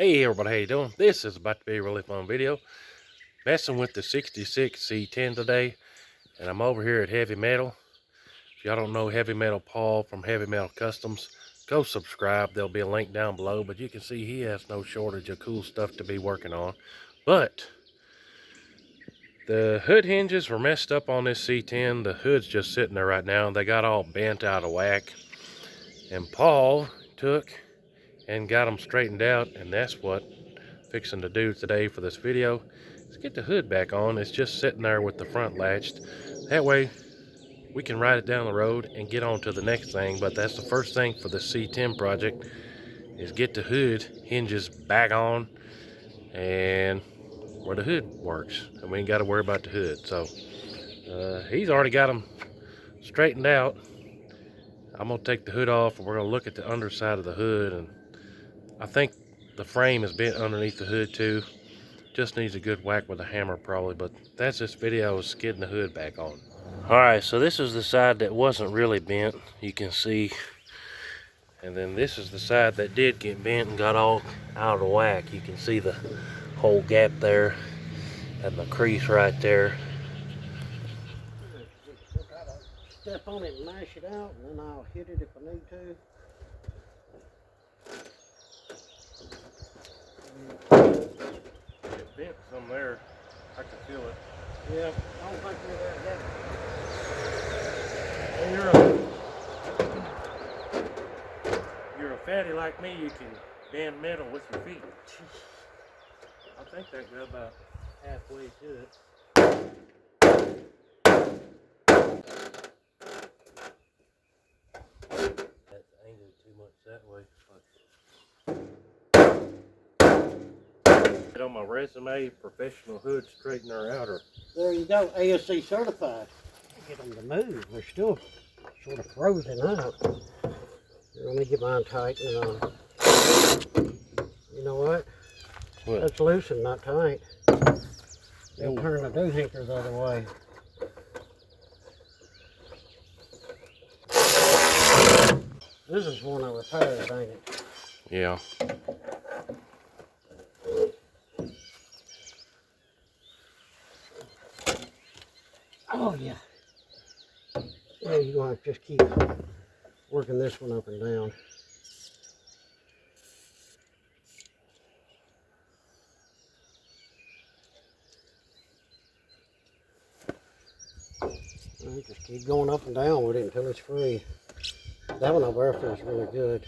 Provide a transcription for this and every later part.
Hey everybody, how you doing? This is about to be a really fun video. Messing with the 66 C10 today, and I'm over here at Heavy Metal. If y'all don't know Heavy Metal Paul from Heavy Metal Customs, go subscribe. There'll be a link down below, but you can see he has no shortage of cool stuff to be working on. But the hood hinges were messed up on this C10. The hood's just sitting there right now. They got all bent out of whack, and Paul took and got them straightened out, and that's what fixing to do today for this video. Let's get the hood back on. It's just sitting there with the front latched. That way we can ride it down the road and get on to the next thing. But that's the first thing for the C10 project, is get the hood hinges back on and where the hood works, and we ain't got to worry about the hood. So he's already got them straightened out. I'm gonna take the hood off and we're gonna look at the underside of the hood, and I think the frame is bent underneath the hood too. Just needs a good whack with a hammer probably, but that's this video is getting the hood back on. Alright, so this is the side that wasn't really bent, you can see. And then this is the side that did get bent and got all out of whack. You can see the whole gap there and the crease right there. Step on it and mash it out, and then I'll hit it if I need to. It bent some there. I can feel it. Yeah, I don't think we're there yet. You're a fatty like me, you can bend metal with your feet. I think that got about halfway to it. That's angled too much that way. On my resume, professional hood straightener outer. There you go, ASC certified. Get them to move. They're still sort of frozen up. Let me get mine tightened on. You know what? What? That's loose and not tight. They'll turn the do hinker the other way. This is one I repaired, ain't it? Yeah. Oh yeah. Yeah, you're gonna have to just keep working this one up and down. Right, just keep going up and down with it until it's free. That one over there feels really good.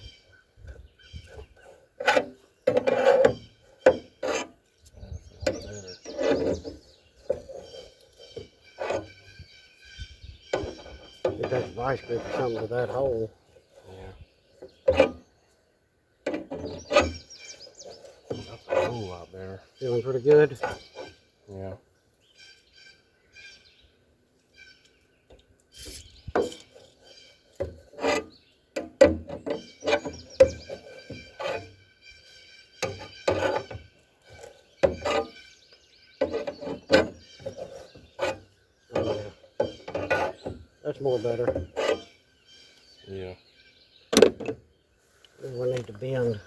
Get that vice grip or something to that hole. Yeah. That's a whole lot better. Feeling pretty good. Yeah. That's more better. Yeah. We need to bend.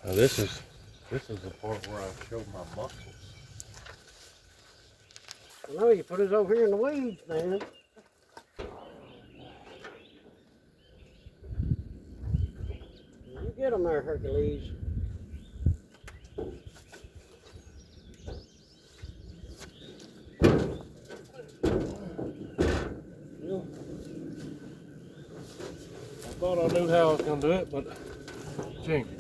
Now this is the part where I show my muscles. I know you put us over here in the weeds, man. You get them there, Hercules. I thought I knew how I was gonna do it, but changing it.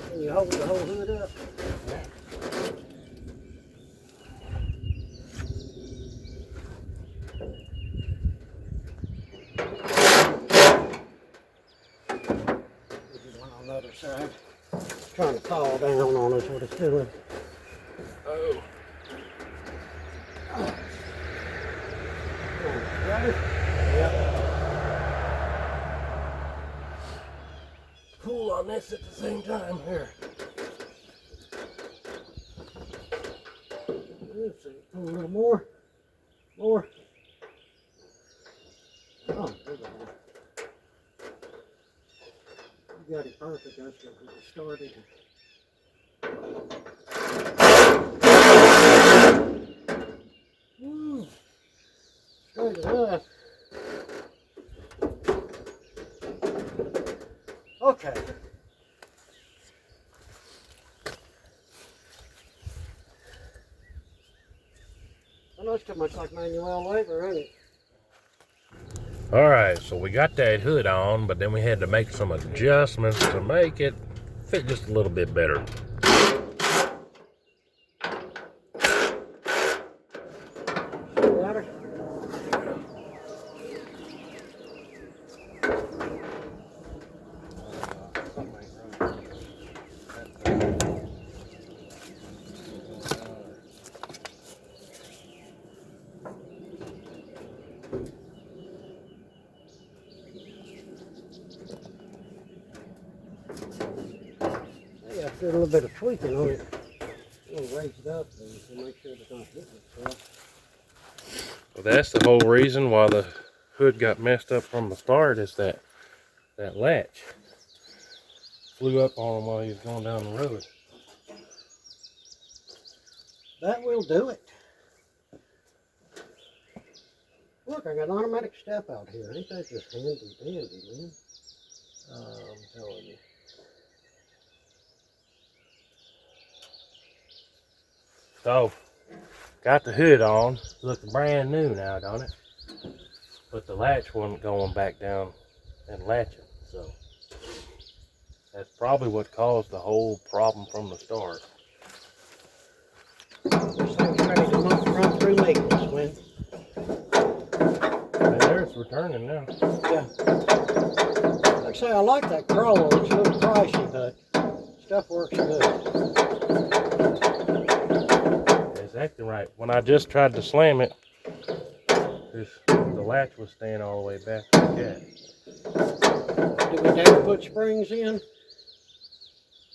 Can you hold the whole hood up? Yeah. One on the other side. It's trying to fall down on us, what it's doing. Oh. Ready? Yep. Pull on this at the same time here. Let's see, pull a little more. More. Oh, there we go. You got it perfect. That's what we started. Woo. Straight enough. Okay. I know it's too much like manual labor, isn't it? All right, so we got that hood on, but then we had to make some adjustments to make it fit just a little bit better. Better? Yeah, do a little bit of tweaking on it. A little raise it up to make sure it's not hitting itself. Well, that's the whole reason why the hood got messed up from the start, is that latch flew up on him while he was going down the road. That will do it. Look, I got an automatic step out here. Ain't that just handy dandy, man? I'm telling you. So, got the hood on. Looking brand new now, don't it? But the latch wasn't going back down and latching, so that's probably what caused the whole problem from the start. This thing's ready to run through maintenance, man. And there it's returning now. Yeah. Like I say, I like that crawler. It's a little pricey, but stuff works good. It's acting right. When I just tried to slam it, the latch was staying all the way back like that. Do we dare put springs in?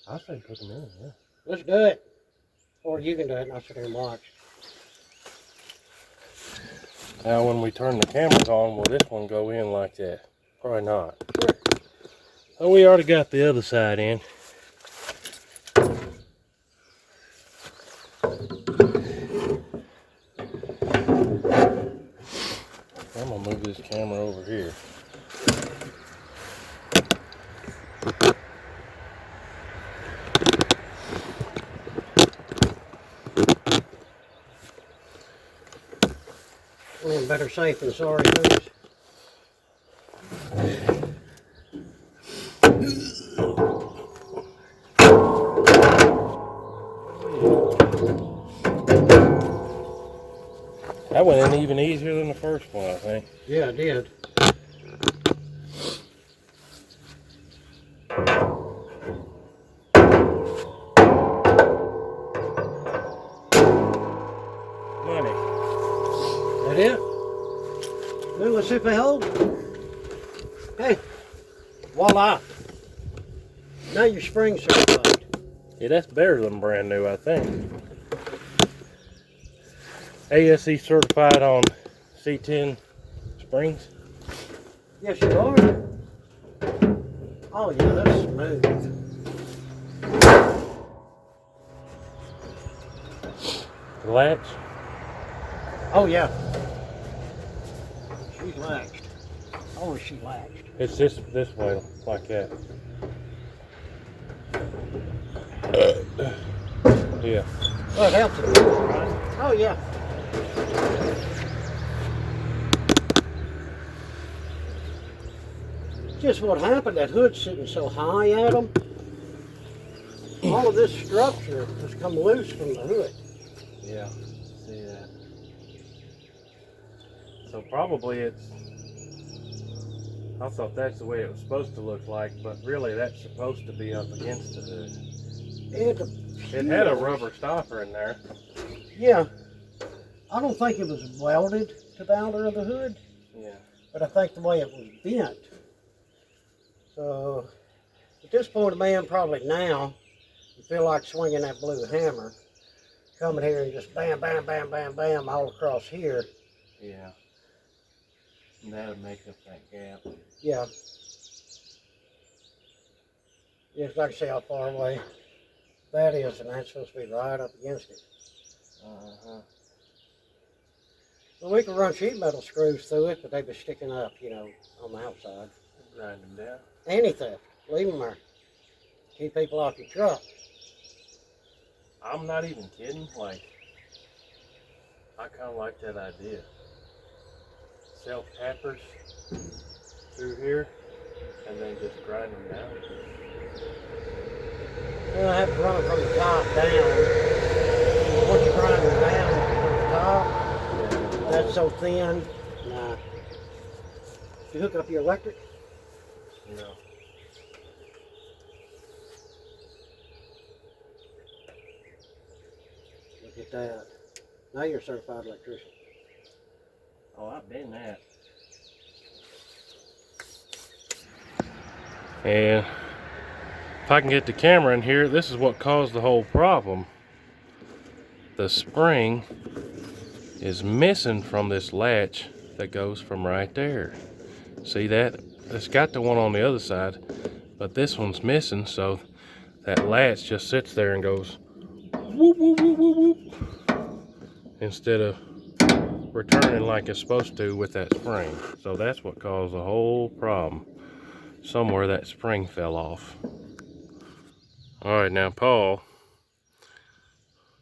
I say put them in, yeah. Let's do it. Or you can do it and I'll sit here and watch. Now when we turn the cameras on, will this one go in like that? Probably not. Sure. Oh, we already got the other side in. I'm gonna move this camera over here. Well, better safe than sorry, thanks. That went in even easier than the first one, I think. Yeah, it did. Money. That it? Well, let's see if they hold. Hey, voila. Now your spring's certified. Yeah, that's better than brand new, I think. ASE certified on C10 springs. Yes, you are. Oh, yeah, that's smooth. The latch. Oh, yeah. She's latched. Oh, is she latched? It's this way, like that. Yeah. Well, it helps it, right? Oh, yeah. Just what happened, that hood's sitting so high at them. All of this structure has come loose from the hood. Yeah. See that. So probably it's, I thought that's the way it was supposed to look like, but really that's supposed to be up against the hood. It had a rubber stopper in there. Yeah. I don't think it was welded to the outer of the hood. but I think the way it was bent. So at this point of man, probably now, you feel like swinging that blue hammer, coming here and just bam, bam, bam, bam, bam all across here. Yeah. And that'll make up that gap. Yeah. Just like I say how far away that is, and that's supposed to be right up against it. Uh-huh. Well, we can run sheet metal screws through it, but they'd be sticking up, you know, on the outside. Grind them down. Any theft, leave them there. Keep people off your truck. I'm not even kidding. Like, I kind of like that idea. Self-tappers through here, and then just grind them down. Well, I have to run it from the top down. Once you grind them down from the top, that's so thin. Nah. Did you hook up your electric? No. Look at that. Now you're a certified electrician. Oh, I've been that. And if I can get the camera in here, this is what caused the whole problem. The spring is missing from this latch that goes from right there. See that? It's got the one on the other side, but this one's missing, so that latch just sits there and goes whoop, whoop, whoop, whoop, whoop, instead of returning like it's supposed to with that spring. So that's what caused the whole problem. Somewhere that spring fell off. Alright, now Paul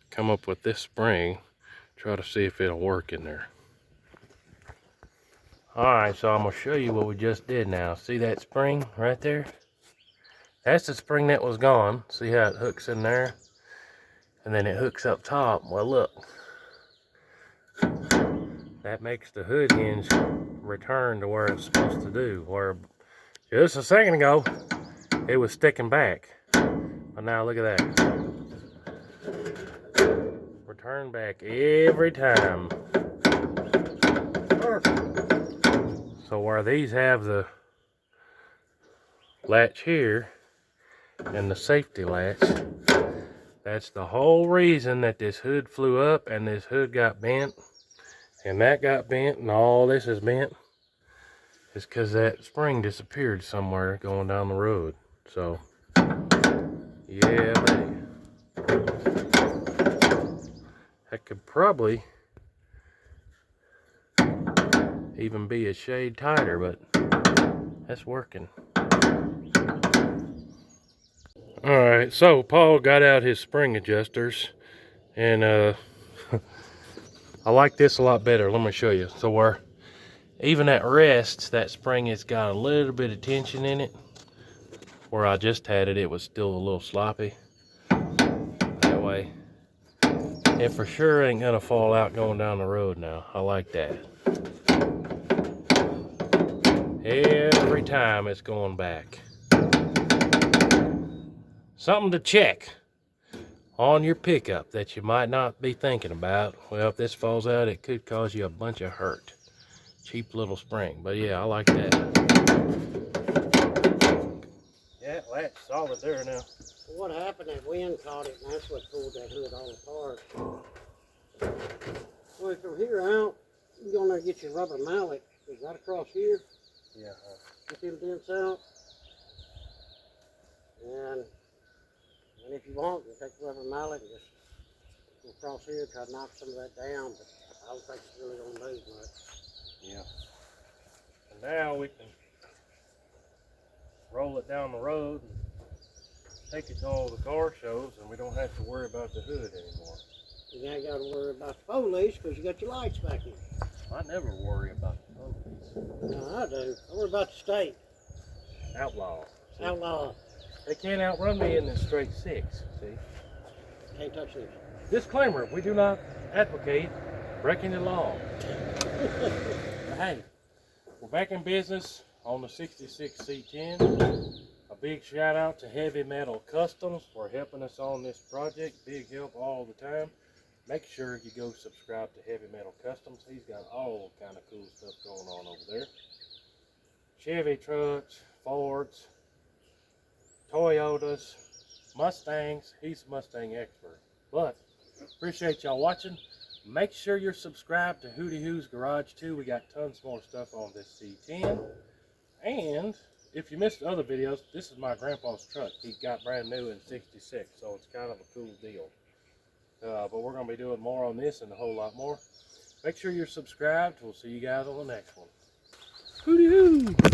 come up with this spring, try to see if it'll work in there. Alright, so I'm going to show you what we just did now. See that spring right there? That's the spring that was gone. See how it hooks in there? And then it hooks up top. Well, look. That makes the hood hinge return to where it's supposed to do. Where just a second ago, it was sticking back. But now look at that. Return back every time. So where these have the latch here and the safety latch, that's the whole reason that this hood flew up and this hood got bent and that got bent and all this is bent. It's because that spring disappeared somewhere going down the road. So, yeah, buddy. That could probably even be a shade tighter, but that's working. Alright, so Paul got out his spring adjusters, and I like this a lot better. Let me show you. So where even at rest, that spring has got a little bit of tension in it. Where I just had it, it was still a little sloppy. That way, it for sure ain't gonna fall out going down the road now. I like that. Every time it's going back. Something to check on your pickup that you might not be thinking about. Well, if this falls out, it could cause you a bunch of hurt. Cheap little spring, but yeah, I like that. Yeah, latch solid there now. What happened, that wind caught it, and that's what pulled that hood all apart. Well, from here out, you go in there and get your rubber mallet. Is right across here. Yeah. Get them dents out. And if you want, you take the rubber mallet and just go across here, try to knock some of that down, but I don't think it's really going to move much. Yeah. And now we can roll it down the road and take it to all the car shows, and we don't have to worry about the hood anymore. You ain't got to worry about the police because you got your lights back in. I never worry about the police. No, I do. I worry about the state. Outlaw. See? Outlaw. They can't outrun me in this straight six, see? Can't touch this. Disclaimer, we do not advocate breaking the law. But hey, we're back in business on the 66 C10. A big shout out to Heavy Metal Customs for helping us on this project. Big help all the time. Make sure you go subscribe to Heavy Metal Customs. He's got all kind of cool stuff going on over there. Chevy trucks, Fords, Toyotas, Mustangs. He's a Mustang expert. But appreciate y'all watching. Make sure you're subscribed to WHOTEEWHO'S Garage too. We got tons more stuff on this C10. And if you missed the other videos, this is my grandpa's truck. He got brand new in '66, so it's kind of a cool deal. But we're going to be doing more on this and a whole lot more. Make sure you're subscribed. We'll see you guys on the next one. WHOTEEWHO!